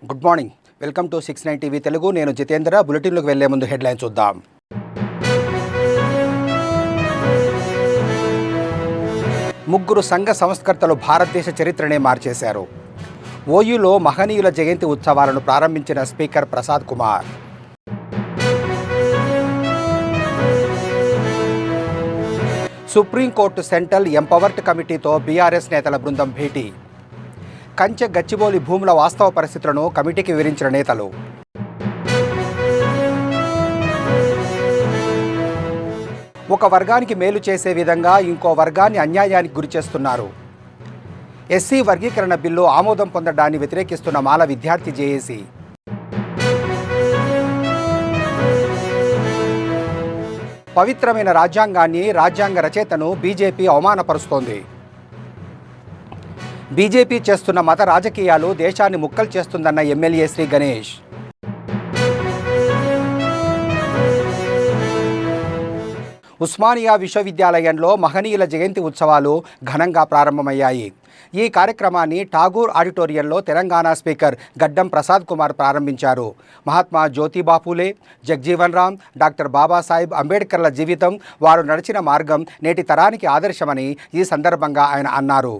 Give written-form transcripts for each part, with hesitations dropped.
Good morning, welcome to 69 TV Telugu. నేను జితేంద్ర. బులెటిన్లోకి వెళ్లే ముందు హెడ్లైన్ చూద్దాం. ముగ్గురు సంఘ సంస్కర్తలు భారతదేశ చరిత్రనే మార్చేశారు. ఓయూలో మహనీయుల జయంతి ఉత్సవాలను ప్రారంభించిన speaker Prasad Kumar. Supreme court central empowered కమిటీతో బీఆర్ఎస్ నేతల బృందం భేటీ. కంచె గచ్చిబౌలి భూముల వాస్తవ పరిస్థితులను కమిటీకి వివరించిన నేతలు. ఒక వర్గానికి మేలు చేసే విధంగా ఇంకో వర్గాన్ని అన్యాయానికి గురిచేస్తున్నారు. ఎస్సీ వర్గీకరణ బిల్లు ఆమోదం పొందడాన్ని వ్యతిరేకిస్తున్న మాల విద్యార్థి జేఏసీ. పవిత్రమైన రాజ్యాంగాన్ని, రాజ్యాంగ రచయితను బీజేపీ అవమానపరుస్తోంది. బీజేపీ చేస్తున్న మత రాజకీయాలు దేశాన్ని ముక్కలు చేస్తుందన్న ఎమ్మెల్యే శ్రీ గణేష్. ఉస్మానియా విశ్వవిద్యాలయంలో మహనీయుల జయంతి ఉత్సవాలు ఘనంగా ప్రారంభమయ్యాయి. ఈ కార్యక్రమాన్ని ఠాగూర్ ఆడిటోరియంలో తెలంగాణ స్పీకర్ గడ్డం ప్రసాద్ కుమార్ ప్రారంభించారు. మహాత్మా జ్యోతిబా ఫూలే, జగ్జీవన్ రామ్, డాక్టర్ బాబాసాహెబ్ అంబేద్కర్ల జీవితం, వారు నడిచిన మార్గం నేటి తరానికి ఆదర్శమని ఈ సందర్భంగా ఆయన అన్నారు.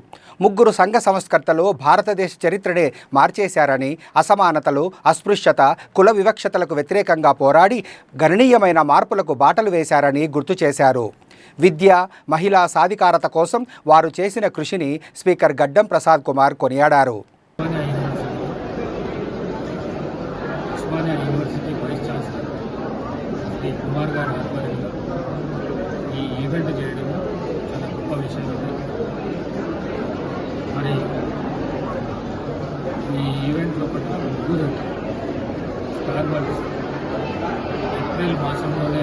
ముగ్గురు సంఘ సంస్కర్తలు భారతదేశ చరిత్రనే మార్చేశారని, అసమానతలు, అస్పృశ్యత, కుల వివక్షతలకు వ్యతిరేకంగా పోరాడి గణనీయమైన మార్పులకు బాటలు వేశారని గుర్తు చేశారు. విద్య, మహిళా సాధికారత కోసం వారు చేసిన కృషిని స్పీకర్ గడ్డం ప్రసాద్ కుమార్ కొనియాడారు. ఏప్రిల్ మాసంలోనే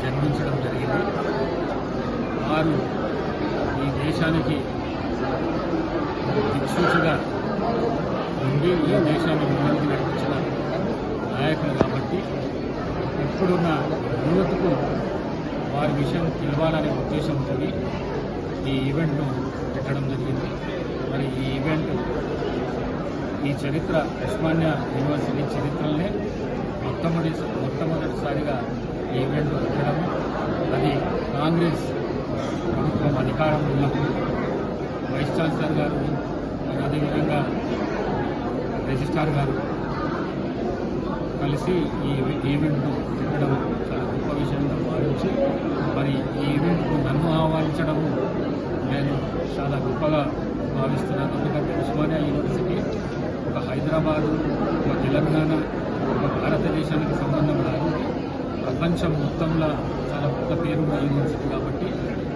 జన్మించడం జరిగింది. వారు ఈ దేశానికి దిక్సూచిగా ఉండి ఈ దేశాన్ని ముందుకు నడిపించిన నాయకులు కాబట్టి ఇప్పుడున్న యువతకు వారి విషయం తెలవాలనే ఉద్దేశంతో ఈ ఈవెంట్ను పెట్టడం జరిగింది. మరి ఈ ఈవెంట్ ఈ చరిత్ర ఉస్మానియా యూనివర్సిటీ చరిత్రలనే మొట్టమొదటిసారిగా ఈ ఈవెంట్ పెట్టడం, అది కాంగ్రెస్ ప్రభుత్వం అధికారం ఉన్నప్పుడు వైస్ ఛాన్సలర్ గారు, అదేవిధంగా రిజిస్ట్రార్ గారు కలిసి ఈ ఈవెంట్ను పెట్టడం చాలా గొప్ప విషయంగా భావించి, మరి ఈ ఈవెంట్కు నన్ను ఆహ్వానించడము నేను చాలా గొప్పగా భావిస్తున్నాను. ఎందుకంటే ఉస్మానియా యూనివర్సిటీ ఒక హైదరాబాదు, ఒక తెలంగాణ, ఒక భారతదేశానికి సంబంధం కాదు, ప్రపంచం మొత్తంలో చాలా పెద్ద పేరున్న యూనివర్సిటీ కాబట్టి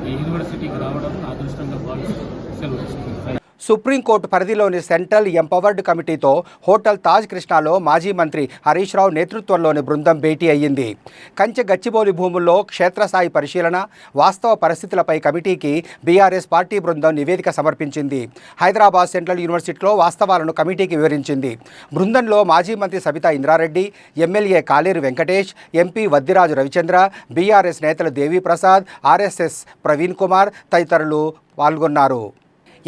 ఈ యూనివర్సిటీకి రావడం నా అదృష్టంగా భావిస్తూ సెలవు ఇస్తుంది. సుప్రీంకోర్టు పరిధిలోని సెంట్రల్ ఎంపవర్డ్ కమిటీతో హోటల్ తాజ్ కృష్ణాలో మాజీ మంత్రి హరీష్ రావు నేతృత్వంలోని బృందం భేటీ అయ్యింది. కంచె గచ్చిబౌలి భూముల్లో క్షేత్రస్థాయి పరిశీలన, వాస్తవ పరిస్థితులపై కమిటీకి బీఆర్ఎస్ పార్టీ బృందం నివేదిక సమర్పించింది. హైదరాబాద్ సెంట్రల్ యూనివర్సిటీలో వాస్తవాలను కమిటీకి వివరించింది. బృందంలో మాజీ మంత్రి సబితా ఇంద్రారెడ్డి, ఎమ్మెల్యే కాలేరు వెంకటేష్, ఎంపీ వద్దిరాజు రవిచంద్ర, బీఆర్ఎస్ నేతలు దేవీప్రసాద్, ఆర్ఎస్ఎస్ ప్రవీణ్ కుమార్ తదితరులు పాల్గొన్నారు.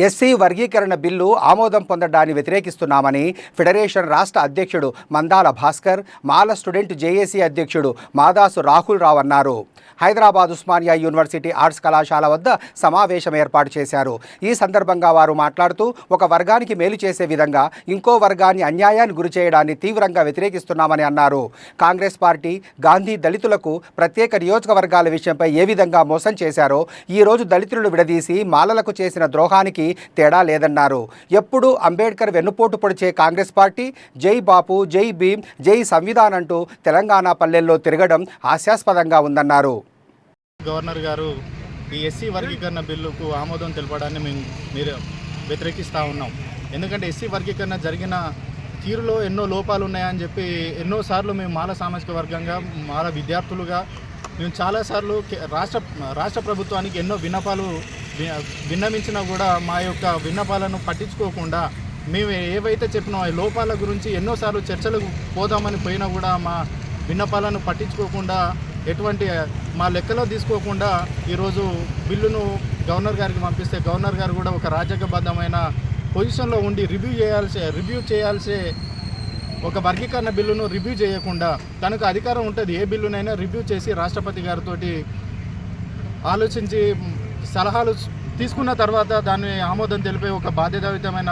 ఎస్సీ వర్గీకరణ బిల్లు ఆమోదం పొందడాన్ని వ్యతిరేకిస్తున్నామని ఫెడరేషన్ రాష్ట్ర అధ్యక్షుడు మందాల భాస్కర్, మాల స్టూడెంట్ జేఏసీ అధ్యక్షుడు మాదాసు రాహుల్ రావు అన్నారు. హైదరాబాద్ ఉస్మానియా యూనివర్సిటీ ఆర్ట్స్ కళాశాల వద్ద సమావేశం ఏర్పాటు చేశారు. ఈ సందర్భంగా వారు మాట్లాడుతూ, ఒక వర్గానికి మేలు చేసే విధంగా ఇంకో వర్గాన్ని అన్యాయానికి గురి చేయడాన్ని తీవ్రంగా వ్యతిరేకిస్తున్నామని అన్నారు. కాంగ్రెస్ పార్టీ గాంధీ దళితులకు ప్రత్యేక నియోజకవర్గాల విషయంపై ఏ విధంగా మోసం చేశారో ఈరోజు దళితులను విడదీసి మాలలకు చేసిన ద్రోహానికి తేడా లేదన్నారు. ఎప్పుడు అంబేద్కర్ వెన్నుపోటు పొడిచే కాంగ్రెస్ పార్టీ జై బాపు, జై భీమ్, జై సంవిధాన్ అంటూ తెలంగాణ పల్లెల్లో తిరగడం హాస్యాస్పదంగా ఉందన్నారు. గవర్నర్ గారు ఈ ఎస్సీ వర్గీకరణ బిల్లుకు ఆమోదం తెలపడాన్ని మేము వ్యతిరేకిస్తూ ఉన్నాం. ఎందుకంటే ఎస్సీ వర్గీకరణ జరిగిన తీరులో ఎన్నో లోపాలు ఉన్నాయని చెప్పి ఎన్నోసార్లు మేము మాల సామాజిక వర్గంగా, మాల విద్యార్థులుగా మేము చాలాసార్లు రాష్ట్ర ప్రభుత్వానికి ఎన్నో విన్నవించినా కూడా మా యొక్క విన్నపాలను పట్టించుకోకుండా మేము ఏవైతే చెప్పినా లోపాల గురించి ఎన్నోసార్లు చర్చలకు పోదామని పోయినా కూడా మా విన్నపాలను పట్టించుకోకుండా ఎటువంటి మా లెక్కలో తీసుకోకుండా ఈరోజు బిల్లును గవర్నర్ గారికి పంపిస్తే గవర్నర్ గారు కూడా ఒక రాజ్యాంగబద్ధమైన పొజిషన్లో ఉండి రివ్యూ చేయాల్సే ఒక వర్గీకరణ బిల్లును రివ్యూ చేయకుండా, తనకు అధికారం ఉంటుంది ఏ బిల్లునైనా రివ్యూ చేసి రాష్ట్రపతి గారితో ఆలోచించి సలహాలు తీసుకున్న తర్వాత దాన్ని ఆమోదం తెలిపే ఒక బాధ్యతాయుతమైన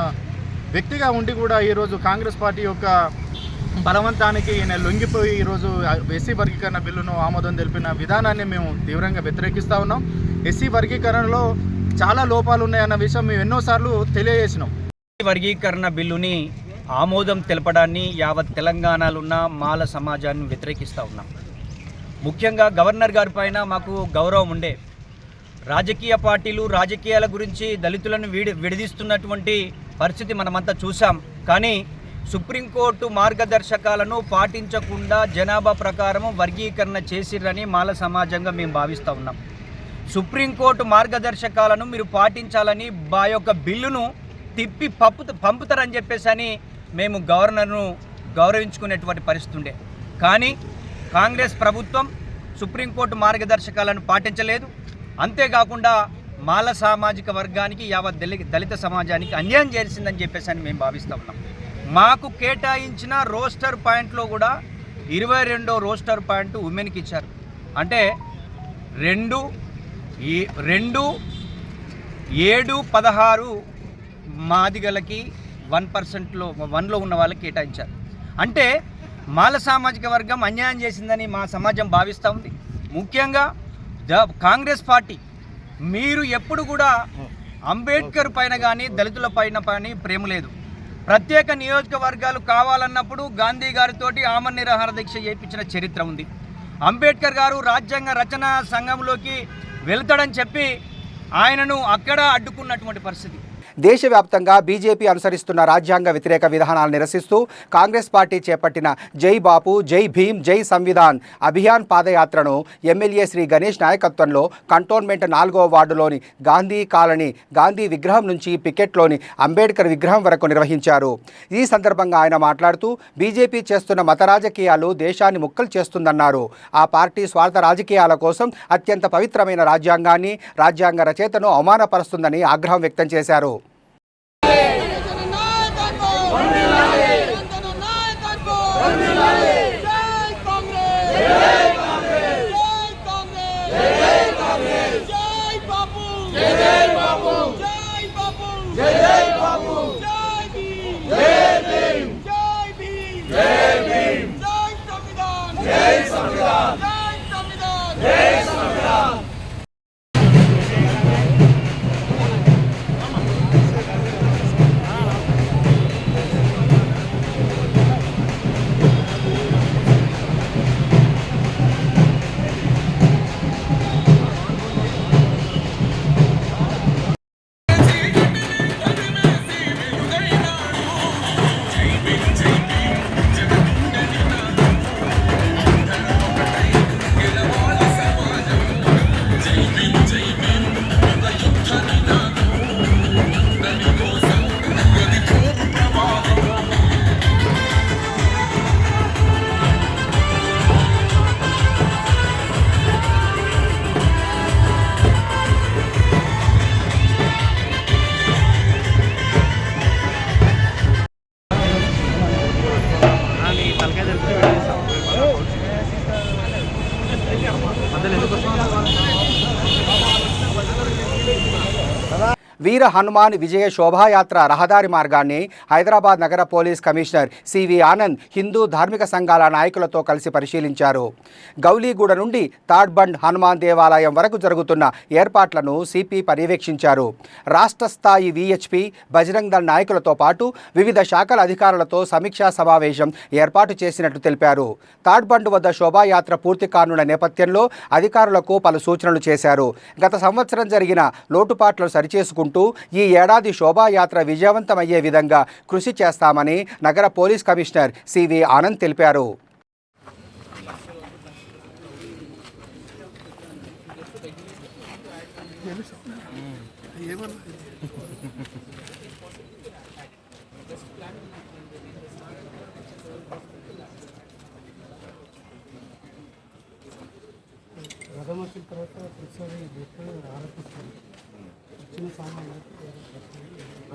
వ్యక్తిగా ఉండి కూడా ఈరోజు కాంగ్రెస్ పార్టీ యొక్క బలవంతానికి ఈయన లొంగిపోయి ఈరోజు ఎస్సీ వర్గీకరణ బిల్లును ఆమోదం తెలిపిన విధానాన్ని మేము తీవ్రంగా వ్యతిరేకిస్తూ ఉన్నాం. ఎస్సీ వర్గీకరణలో చాలా లోపాలు ఉన్నాయన్న విషయం మేము ఎన్నోసార్లు తెలియజేసినాం. వర్గీకరణ బిల్లుని ఆమోదం తెలపడాన్ని యావత్ తెలంగాణలో ఉన్న మాల సమాజాన్ని వ్యతిరేకిస్తూ ఉన్నాం. ముఖ్యంగా గవర్నర్ గారి పైన మాకు గౌరవం ఉండే, రాజకీయ పార్టీలు రాజకీయాల గురించి దళితులను విడదీస్తున్నటువంటి పరిస్థితి మనమంతా చూసాం. కానీ సుప్రీంకోర్టు మార్గదర్శకాలను పాటించకుండా జనాభా ప్రకారం వర్గీకరణ చేసిరని మాల సమాజంగా మేము భావిస్తూ ఉన్నాం. సుప్రీంకోర్టు మార్గదర్శకాలను మీరు పాటించాలని మా యొక్క బిల్లును తిప్పి పంపుతారని చెప్పేసి అని మేము గవర్నర్ను గౌరవించుకునేటువంటి పరిస్థితి ఉండే. కానీ కాంగ్రెస్ ప్రభుత్వం సుప్రీంకోర్టు మార్గదర్శకాలను పాటించలేదు. అంతేకాకుండా మాల సామాజిక వర్గానికి యావత్ దళిత సమాజానికి అన్యాయం చేసిందని చెప్పేసి అని మేము భావిస్తూ ఉన్నాం. మాకు కేటాయించిన రోస్టర్ పాయింట్లో కూడా 22వ రోస్టర్ పాయింట్ ఉమెన్కి ఇచ్చారు. అంటే 2, 7, 16 మాదిగలకి 1%లో 1లో ఉన్న వాళ్ళకి కేటాయించారు. అంటే మాల సామాజిక వర్గం అన్యాయం చేసిందని మా సమాజం భావిస్తూ ఉంది. ముఖ్యంగా కాంగ్రెస్ పార్టీ మీరు ఎప్పుడు కూడా అంబేద్కర్ పైన కానీ దళితుల పైన ప్రేమ లేదు. ప్రత్యేక నియోజకవర్గాలు కావాలన్నప్పుడు గాంధీ గారితోటి ఆమరణ నిరాహార దీక్ష చేయించిన చరిత్ర ఉంది. అంబేద్కర్ గారు రాజ్యాంగ రచన సంఘంలోకి వెళ్తాడని చెప్పి ఆయనను అక్కడ అడ్డుకున్నటువంటి పరిస్థితి. దేశవ్యాప్తంగా బీజేపీ అనుసరిస్తున్న రాజ్యాంగ వ్యతిరేక విధానాలు నిరసిస్తూ కాంగ్రెస్ పార్టీ చేపట్టిన జై బాపు జై భీమ్ జై సంవిధాన్ అభియాన్ పాదయాత్రను ఎమ్మెల్యే శ్రీ గణేష్ నాయకత్వంలో కంటోన్మెంట్ 4వ వార్డులోని గాంధీ కాలనీ గాంధీ విగ్రహం నుంచి పికెట్లోని అంబేద్కర్ విగ్రహం వరకు నిర్వహించారు. ఈ సందర్భంగా ఆయన మాట్లాడుతూ బీజేపీ చేస్తున్న మత రాజకీయాలు దేశాన్ని ముక్కలు చేస్తుందన్నారు. ఆ పార్టీ స్వార్థ రాజకీయాల కోసం అత్యంత పవిత్రమైన రాజ్యాంగాన్ని రాజ్యాంగ రచయితను అవమానపరుస్తుందని ఆగ్రహం వ్యక్తం చేశారు. వీర హనుమాన్ విజయ శోభాయాత్ర రహదారి మార్గాన్ని హైదరాబాద్ నగర police commissioner C V Anand Hindu ధార్మిక సంఘాల నాయకులతో కలిసి పరిశీలించారు. గౌలీగూడ నుండి తాడ్బండ్ హనుమాన్ దేవాలయం వరకు జరుగుతున్న ఏర్పాట్లను సిపి పర్యవేక్షించారు. రాష్ట్ర స్థాయి విహెచ్పి బజరంగ్ దళ్ నాయకులతో పాటు వివిధ శాఖల అధికారులతో సమీక్షా సమావేశం ఏర్పాటు చేసినట్టు తెలిపారు. తాడ్బండ్ వద్ద శోభాయాత్ర పూర్తి కానున్న నేపథ్యంలో అధికారులకు పలు సూచనలు చేశారు. గత సంవత్సరం జరిగిన లోటుపాట్లను సరిచేసుకుంటూ ఈ ఏడాది శోభాయాత్ర విజయవంతమయ్యే విధంగా కృషి చేస్తామని నగర పోలీస్ కమిషనర్ సివి ఆనంద్ తెలిపారు. రథమకిన తర్వాత ప్రతిసారి ఆరోపిస్తారు వచ్చిన సామాన్లు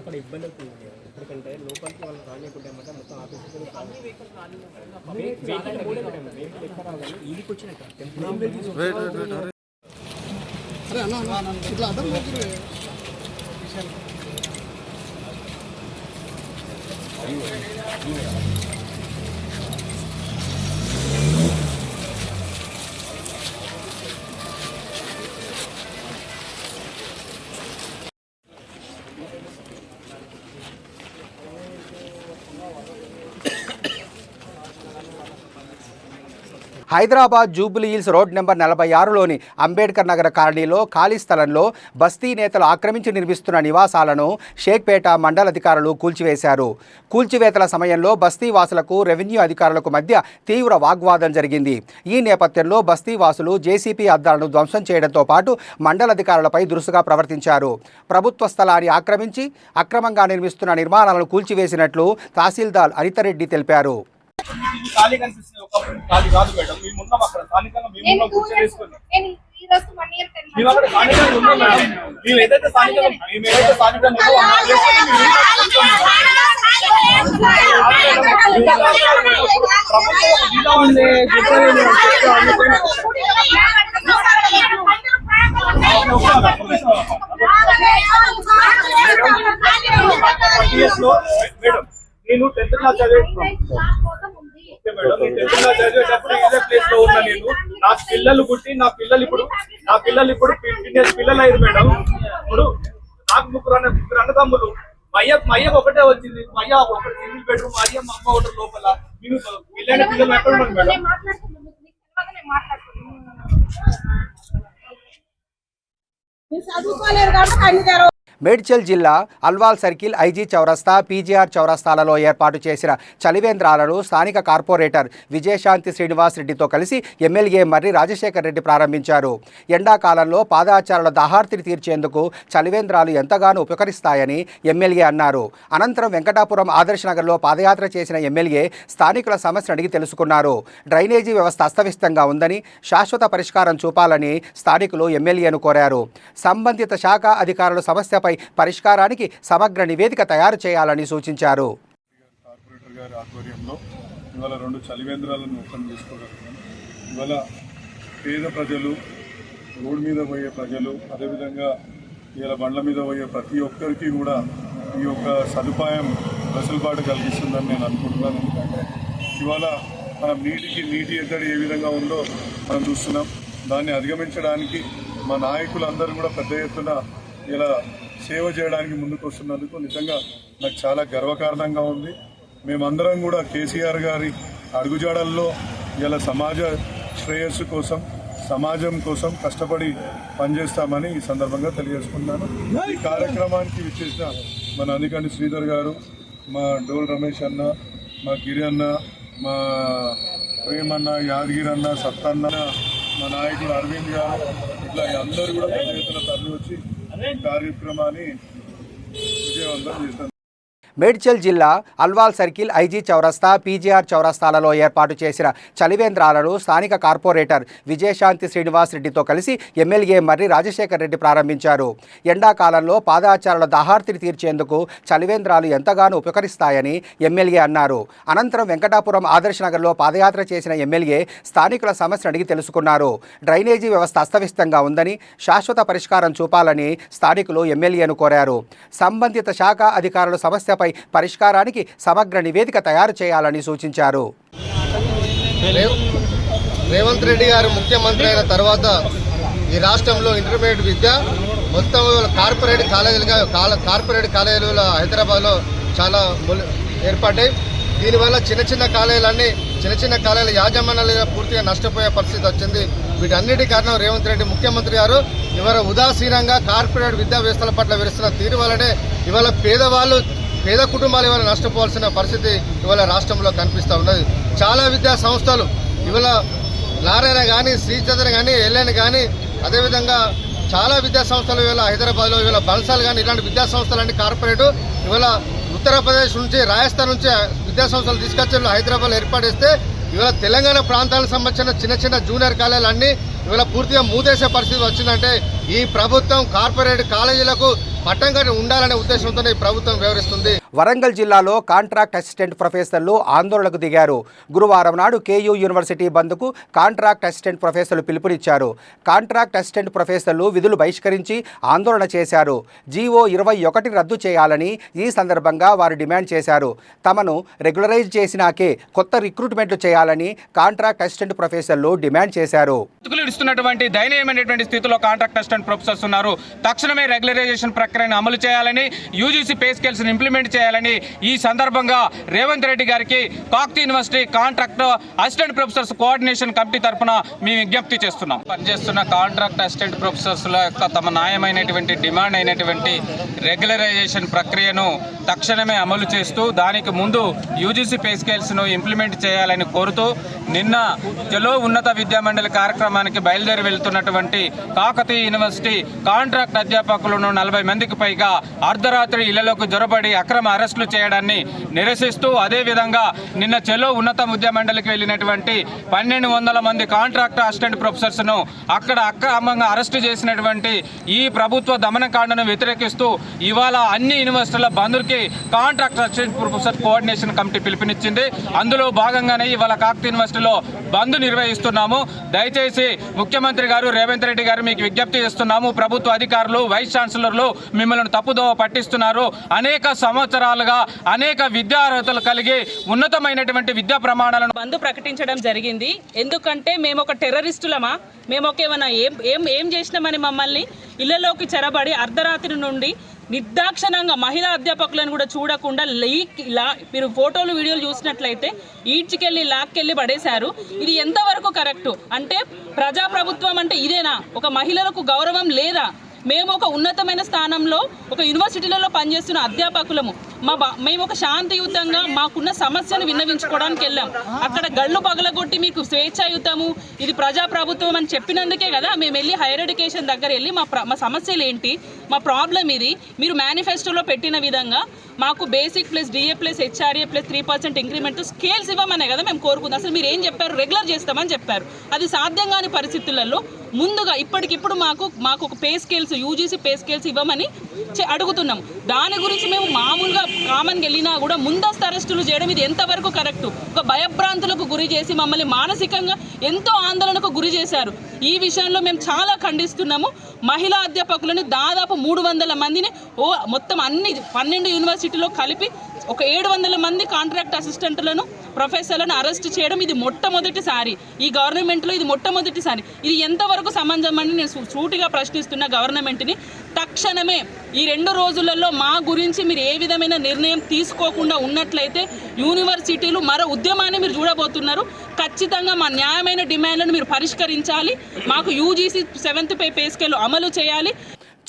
అక్కడ ఇబ్బంది అవుతుంది ఎందుకంటే లోపలికి వాళ్ళు రానియకుంటే ఏమంటే మొత్తం ఆఫీస్ ఈడికి వచ్చినాక హైదరాబాద్ జూబ్లీ హిల్స్ రోడ్ నెంబర్ 46లోని అంబేద్కర్ నగర్ కాలనీలో ఖాళీ స్థలంలో బస్తీ నేతలు ఆక్రమించి నిర్మిస్తున్న నివాసాలను షేక్పేట మండల అధికారులు కూల్చివేశారు. కూల్చివేతల సమయంలో బస్తీ వాసులకు రెవెన్యూ అధికారులకు మధ్య తీవ్ర వాగ్వాదం జరిగింది. ఈ నేపథ్యంలో బస్తీ వాసులు జేసీపీ అద్దాలను ధ్వంసం చేయడంతో పాటు మండల అధికారులపై దురుసుగా ప్రవర్తించారు. ప్రభుత్వ స్థలాన్ని ఆక్రమించి అక్రమంగా నిర్మిస్తున్న నిర్మాణాలను కూల్చివేసినట్లు తహసీల్దార్ హరితరెడ్డి తెలిపారు. ఖాళీ కనిపిస్తుంది ఒకప్పుడు ఖాళీ కాదు మేడం మేము ఉన్నాం అక్కడ స్థానికంగా మేము కూర్చొని మేము అక్కడ స్థానికంగా ఉన్నాం మేడం మేము ఏదైతే స్థానికంగా మేడం నేను 10th క్లాస్ చదివేటప్పుడు ఇదే ప్లేస్ లో ఉన్నా నేను నా పిల్లలు పుట్టి నా పిల్లలు ఇప్పుడు పిల్లలు అయ్యారు మేడం. ఇప్పుడు నాకు ముగ్గురు అన్నదమ్ములు మయ్య ఒకటే వచ్చింది మయ్య ఒకటి సింగిల్ బెడ్రూమ్ అయ్య మా అమ్మ ఒకటి లోపల మేము పిల్లలు ఎక్కడ ఉన్నారు మేడం. మేడ్చల్ జిల్లా అల్వాల్ సర్కిల్ ఐజీ చౌరస్తా పీజీఆర్ చౌరస్తాలలో ఏర్పాటు చేసిన చలివేంద్రాలను స్థానిక కార్పొరేటర్ విజయశాంతి శ్రీనివాస్ రెడ్డితో కలిసి ఎమ్మెల్యే మర్రి రాజశేఖర్ రెడ్డి ప్రారంభించారు. ఎండాకాలంలో పాదచారుల దాహార్తిని తీర్చేందుకు చలివేంద్రాలు ఎంతగానో ఉపకరిస్తాయని ఎమ్మెల్యే అన్నారు. అనంతరం వెంకటాపురం ఆదర్శ్ నగర్లో పాదయాత్ర చేసిన ఎమ్మెల్యే స్థానికుల సమస్యను అడిగి తెలుసుకున్నారు. డ్రైనేజీ వ్యవస్థ అస్తవ్యస్తంగా ఉందని శాశ్వత పరిష్కారం చూపాలని స్థానికులు ఎమ్మెల్యేను కోరారు. సంబంధిత శాఖ అధికారులు సమస్యపై పరిష్కారానికి సమగ్ర నివేదిక తయారు చేయాలని సూచించారు. కార్పొరేటర్ గారి ఆధ్వర్యంలో ఇవాళ 2 చలివేంద్రాలను ఓపెన్ చేసుకోగలుగుతాం. ఇవాళ పేద ప్రజలు, రోడ్డు మీద పోయే ప్రజలు, అదేవిధంగా ఇవాళ బండ్ల మీద పోయే ప్రతి ఒక్కరికి కూడా ఈ యొక్క సదుపాయం వెసులుబాటు కలిగిస్తుందని నేను అనుకుంటున్నాను. ఎందుకంటే ఇవాళ మనం నీటి ఎద్దడి ఏ విధంగా ఉందో మనం చూస్తున్నాం. దాన్ని అధిగమించడానికి మా నాయకులందరూ కూడా పెద్ద ఎత్తున ఇలా సేవ చేయడానికి ముందుకు వస్తున్నందుకు నిజంగా నాకు చాలా గర్వకారణంగా ఉంది. మేమందరం కూడా కేసీఆర్ గారి అడుగుజాడల్లో ఇలా సమాజ శ్రేయస్సు కోసం, సమాజం కోసం కష్టపడి పనిచేస్తామని ఈ సందర్భంగా తెలియజేసుకున్నాను. ఈ కార్యక్రమానికి విచ్చేసిన మన అనికంటి శ్రీధర్ గారు, మా డోల్ రమేష్ అన్న, మా గిరి అన్న, మా ప్రేమన్న, యాదగిరి అన్న, సత్తన్న, మా నాయకుడు అరవింద్ గారు, ఇట్లా అందరూ కూడా పెద్ద ఎత్తున తరలి వచ్చి కార్యక్రమాన్ని విజయవంతం చేశారు. మేడ్చల్ జిల్లా అల్వాల్ సర్కిల్ ఐజీ చౌరస్తా పీజీఆర్ చౌరస్తాలలో ఏర్పాటు చేసిన చలివేంద్రాలను స్థానిక కార్పొరేటర్ విజయశాంతి శ్రీనివాస్ రెడ్డితో కలిసి ఎమ్మెల్యే మర్రి రాజశేఖర్ రెడ్డి ప్రారంభించారు. ఎండాకాలంలో పాదచారుల దాహార్తిని తీర్చేందుకు చలివేంద్రాలు ఎంతగానో ఉపకరిస్తాయని ఎమ్మెల్యే అన్నారు. అనంతరం వెంకటాపురం ఆదర్శ్ నగర్లో పాదయాత్ర చేసిన ఎమ్మెల్యే స్థానికుల సమస్యను అడిగి తెలుసుకున్నారు. డ్రైనేజీ వ్యవస్థ అస్తవ్యస్తంగా ఉందని శాశ్వత పరిష్కారం చూపాలని స్థానికులు ఎమ్మెల్యేను కోరారు. సంబంధిత శాఖ అధికారులు సమస్యపై పరిష్కారానికి సమగ్ర నివేదిక తయారు చేయాలని సూచించారు. రేవంత్ రెడ్డి గారు ముఖ్యమంత్రి అయిన తర్వాత ఈ రాష్ట్రంలో ఇంటర్మీడియట్ విద్య మొత్తం కార్పొరేట్ కాలేజీలు హైదరాబాద్లో చాలా ఏర్పడ్డాయి. దీనివల్ల చిన్న కాలేజీల యాజమాన్యాలు పూర్తిగా నష్టపోయే పరిస్థితి వచ్చింది. వీటన్నిటి కారణం రేవంత్ రెడ్డి ముఖ్యమంత్రి గారు ఇవాళ ఉదాసీనంగా కార్పొరేట్ విద్యా వ్యవస్థల పట్ల విరుస్తున్న తీరు వల్లనే ఇవాళ పేద కుటుంబాలు ఇవాళ నష్టపోవాల్సిన పరిస్థితి ఇవాళ రాష్ట్రంలో కనిపిస్తూ ఉన్నది. చాలా విద్యా సంస్థలు ఇవాళ నారాయణ కానీ, శ్రీచంద్ర కానీ, ఎల్ఎన్ కానీ, అదేవిధంగా చాలా విద్యా సంస్థలు ఇవాళ హైదరాబాద్లో ఇవాళ బన్సాల్ కానీ ఇలాంటి విద్యా సంస్థలన్నీ కార్పొరేట్ ఇవాళ ఉత్తరప్రదేశ్ నుంచి, రాజస్థాన్ నుంచి విద్యా సంస్థలు తీసుకొచ్చి హైదరాబాద్లో ఏర్పాటు చేస్తే ఇవాళ తెలంగాణ ప్రాంతాలకు సంబంధించిన చిన్న జూనియర్ కాలేజీలన్నీ ఇవాళ పూర్తిగా మూతేసే పరిస్థితి వచ్చిందంటే ఈ ప్రభుత్వం కార్పొరేట్ కాలేజీలకు పట్టం కట్టి ఉండాలనే ఉద్దేశంతో ఈ ప్రభుత్వం వ్యవహరిస్తుంది. వరంగల్ జిల్లాలో కాంట్రాక్ట్ అసిస్టెంట్ ప్రొఫెసర్లు ఆందోళనకు దిగారు. గురువారం నాడు కేయూ యూనివర్సిటీ బంద్కు కాంట్రాక్ట్ అసిస్టెంట్ ప్రొఫెసర్లు పిలుపునిచ్చారు. కాంట్రాక్ట్ అసిస్టెంట్ ప్రొఫెసర్లు విధులు బహిష్కరించి ఆందోళన చేశారు. జీవో 21 రద్దు చేయాలని ఈ సందర్భంగా వారు డిమాండ్ చేశారు. తమను రెగ్యులరైజ్ చేసినాకే కొత్త రిక్రూట్మెంట్లు చేయాలని కాంట్రాక్ట్ అసిస్టెంట్ ప్రొఫెసర్లు డిమాండ్ చేశారు. ఇస్తున్నటువంటి దయనీయమైనటువంటి స్థితిలో కాంట్రాక్ట్ అసిస్టెంట్ ప్రొఫెసర్స్ ఉన్నారు. తక్షణమే రెగ్యులరైజేషన్ ప్రక్రియను అమలు చేయాలని, యూజీసీ పే స్కేల్స్ ఇంప్లిమెంట్ చేయాలని ఈ సందర్భంగా రేవంత్ రెడ్డి గారికి Kakatiya university contract assistant professors coordination committee తరఫున మేము విజ్ఞప్తి చేస్తున్నాం. పనిచేస్తున్న కాంట్రాక్ట్ అసిస్టెంట్ ప్రొఫెసర్స్ల యొక్క తమ న్యాయమైనటువంటి డిమాండ్ అయినటువంటి రెగ్యులరైజేషన్ ప్రక్రియను తక్షణమే అమలు చేస్తూ దానికి ముందు యూజీసీ పే స్కేల్స్ను ఇంప్లిమెంట్ చేయాలని కోరుతూ నిన్న చలో ఉన్నత విద్యామండలి కార్యక్రమానికి బయలుదేరి వెళ్తున్నటువంటి కాకతీయ యూనివర్సిటీ కాంట్రాక్ట్ అధ్యాపకులను 40 మందికి పైగా అర్ధరాత్రి ఇళ్లలోకి జొరబడి అక్రమ అరెస్టులు చేయడాన్ని నిరసిస్తూ, అదేవిధంగా నిన్న చలో ఉన్నత విద్యామండలికి వెళ్ళినటువంటి 1200 మంది కాంట్రాక్ట్ అసిస్టెంట్ ప్రొఫెసర్స్ను అక్కడ అక్రమంగా అరెస్టు చేసినటువంటి ఈ ప్రభుత్వ దమనకాండను వ్యతిరేకిస్తూ ఇవాళ అన్ని యూనివర్సిటీల బంద్కి contract assistant professor coordination committee పిలుపునిచ్చింది. అందులో భాగంగానే ఇవాళ కాకతీయ యూనివర్సిటీలో బంద్ నిర్వహిస్తున్నాము. దయచేసి ముఖ్యమంత్రి గారు రేవంత్ రెడ్డి గారు మీకు విజ్ఞప్తి చేస్తున్నాము. ప్రభుత్వ అధికారులు, వైస్ ఛాన్సలర్లు మిమ్మల్ని తప్పుదోవ పట్టిస్తున్నారు. అనేక సంవత్సరాలుగా అనేక విద్యా అర్హతలు కలిగి ఉన్నతమైనటువంటి విద్యా ప్రమాణాలను బంద్ ప్రకటించడం జరిగింది. ఎందుకంటే మేము ఒక టెర్రరిస్టులమా, మేము ఒక ఏమైనా ఏం చేసినామని మమ్మల్ని ఇళ్లలోకి చెరబడి అర్ధరాత్రి నుండి నిర్దాక్షణంగా మహిళా అధ్యాపకులను కూడా చూడకుండా మీరు ఫోటోలు వీడియోలు చూసినట్లయితే ఈడ్చికెళ్ళి లాక్కెళ్ళి పడేశారు. ఇది ఎంతవరకు కరెక్టు? అంటే ప్రజాప్రభుత్వం అంటే ఇదేనా? ఒక మహిళలకు గౌరవం లేదా? మేము ఒక ఉన్నతమైన స్థానంలో ఒక యూనివర్సిటీలలో పనిచేస్తున్న అధ్యాపకులము. మేము ఒక శాంతియుతంగా మాకున్న సమస్యను విన్నవించుకోవడానికి వెళ్ళాం. అక్కడ గళ్ళు పగలగొట్టి మీకు స్వేచ్ఛాయుతము, ఇది ప్రజాప్రభుత్వం అని చెప్పినందుకే కదా మేము వెళ్ళి హైయర్ ఎడ్యుకేషన్ దగ్గర వెళ్ళి మా సమస్యలు ఏంటి, మా ప్రాబ్లం ఇది, మీరు మేనిఫెస్టోలో పెట్టిన విధంగా మాకు basic plus DA plus HRA plus 3% increment scales ఇవ్వమనే కదా మేము కోరుకుందాం. అసలు మీరు ఏం చెప్పారు? రెగ్యులర్ చేస్తామని చెప్పారు. అది సాధ్యం కాని పరిస్థితులలో ముందుగా ఇప్పటికిప్పుడు మాకు ఒక pay scales, UGC pay scales ఇవ్వమని అడుగుతున్నాము. దాని గురించి మేము మామూలుగా కామన్గా వెళ్ళినా కూడా ముందస్తు అరెస్టులు చేయడం ఇది ఎంతవరకు కరెక్టు? ఒక భయభ్రాంతులకు గురి చేసి మమ్మల్ని మానసికంగా ఎంతో ఆందోళనకు గురి చేశారు. ఈ విషయంలో మేము చాలా ఖండిస్తున్నాము. మహిళా అధ్యాపకులను దాదాపు 300 మందిని మొత్తం అన్ని 12 యూనివర్సిటీలో కలిపి ఒక 700 మంది కాంట్రాక్ట్ అసిస్టెంట్లను, ప్రొఫెసర్లను అరెస్ట్ చేయడం ఇది మొట్టమొదటిసారి. ఈ గవర్నమెంట్లో ఇది మొట్టమొదటిసారి. ఇది ఎంతవరకు సమంజసమని నేను సూటిగా ప్రశ్నిస్తున్న గవర్నమెంట్ని. తక్షణమే ఈ 2 రోజులలో మా గురించి మీరు ఏ విధమైన నిర్ణయం తీసుకోకుండా ఉన్నట్లయితే యూనివర్సిటీలు మరో ఉద్యమాన్ని మీరు చూడబోతున్నారు. ఖచ్చితంగా మా న్యాయమైన డిమాండ్లను మీరు పరిష్కరించాలి. మాకు యూజీసీ 7th పే స్కేల్ అమలు చేయాలి.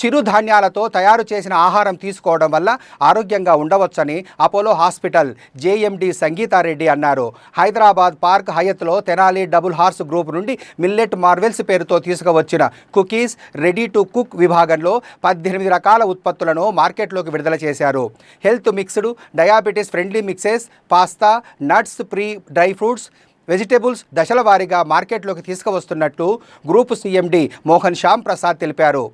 చిరుధాన్యాలతో తయారు చేసిన ఆహారం తీసుకోవడం వల్ల ఆరోగ్యంగా ఉండవచ్చని అపోలో హాస్పిటల్ జేఎండి సంగీతారెడ్డి అన్నారు. హైదరాబాద్ పార్క్ హయత్లో తెనాలి డబుల్ హార్స్ గ్రూప్ నుండి మిల్లెట్ మార్వెల్స్ పేరుతో తీసుకువచ్చిన కుకీస్, రెడీ టు కుక్ విభాగంలో 18 రకాల ఉత్పత్తులను మార్కెట్లోకి విడుదల చేశారు. Health mixed, diabetes friendly mixes, pasta, nuts, pre dry fruits, vegetables దశల వారీగా మార్కెట్లోకి తీసుకువస్తున్నట్టు గ్రూప్ సిఎండి మోహన్ శ్యామ్ ప్రసాద్ తెలిపారు.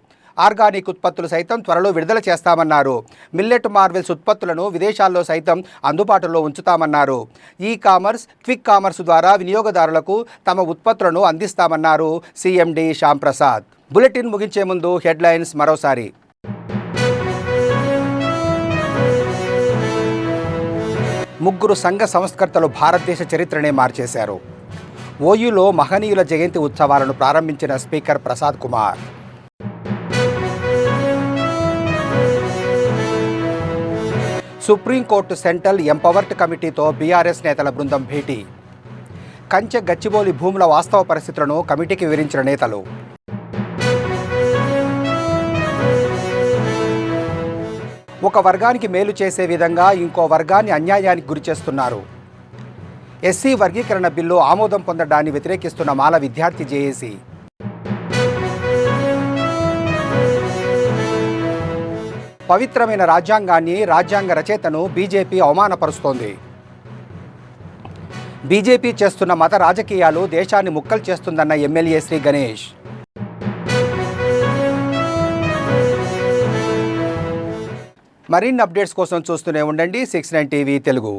ఆర్గానిక్ ఉత్పత్తులు సైతం త్వరలో విడుదల చేస్తామన్నారు. మిల్లెట్ మార్వెల్స్ ఉత్పత్తులను విదేశాల్లో సైతం అందుబాటులో ఉంచుతామన్నారు. ఈ కామర్స్, క్విక్ కామర్స్ ద్వారా వినియోగదారులకు తమ ఉత్పత్తులను అందిస్తామన్నారు సిఎండి శ్యామ్ ప్రసాద్. బులెటిన్ ముగించే ముందు హెడ్లైన్స్ మరోసారి. ముగ్గురు సంఘ సంస్కర్తలు భారతదేశ చరిత్రనే మార్చేశారు. ఓయూలో మహనీయుల జయంతి ఉత్సవాలను ప్రారంభించిన speaker Prasad Kumar. Supreme court central empowered కమిటీతో బీఆర్ఎస్ నేతల బృందం భేటీ. కంచె గచ్చిబౌలి భూముల వాస్తవ పరిస్థితులను కమిటీకి వివరించిన నేతలు. ఒక వర్గానికి మేలు చేసే విధంగా ఇంకో వర్గాన్ని అన్యాయానికి గురిచేస్తున్నారు. ఎస్సీ వర్గీకరణ బిల్లు ఆమోదం పొందడాన్ని వ్యతిరేకిస్తున్న మాల విద్యార్థి జేఏసీ. పవిత్రమైన రాజ్యాంగాన్ని, రాజ్యాంగ రచయితను బీజేపీ అవమానపరుస్తోంది. బీజేపీ చేస్తున్న మత రాజకీయాలు దేశాన్ని ముక్కలు చేస్తుందన్న ఎమ్మెల్యే శ్రీ గణేష్. మరిన్ని అప్డేట్స్ కోసం చూస్తూనే ఉండండి 69 టీవీ తెలుగు.